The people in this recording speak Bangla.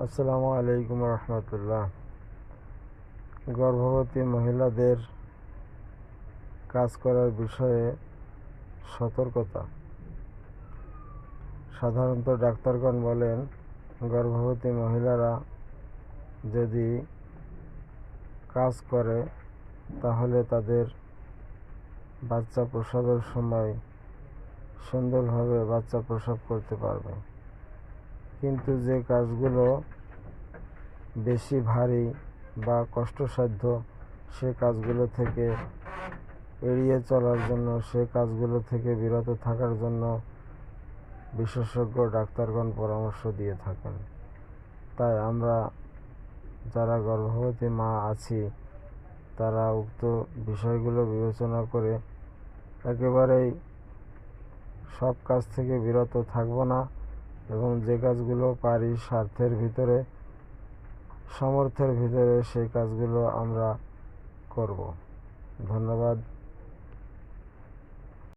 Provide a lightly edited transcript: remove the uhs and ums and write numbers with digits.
আসসালামু আলাইকুম রহমতুল্লাহ। গর্ভবতী মহিলাদের কাজ করার বিষয়ে সতর্কতা। সাধারণত ডাক্তারগণ বলেন, গর্ভবতী মহিলারা যদি কাজ করে তাহলে তাদের বাচ্চা প্রসবের সময় সুন্দরভাবে বাচ্চা প্রসব করতে পারবে। কিন্তু যে কাজগুলো বেশি ভারী বা কষ্টসাধ্য, সে কাজগুলো থেকে এড়িয়ে চলার জন্য, সে কাজগুলো থেকে বিরত থাকার জন্য বিশেষজ্ঞ ডাক্তারগণ পরামর্শ দিয়ে থাকেন। তাই আমরা যারা গর্ভবতী মা আছি তারা উক্ত বিষয়গুলো বিবেচনা করে একেবারেই সব কাজ থেকে বিরত থাকব না, এবং যে কাজগুলো পারি সাধ্যের ভিতরে, সামর্থ্যের ভিতরে সেই কাজগুলো আমরা করব। ধন্যবাদ।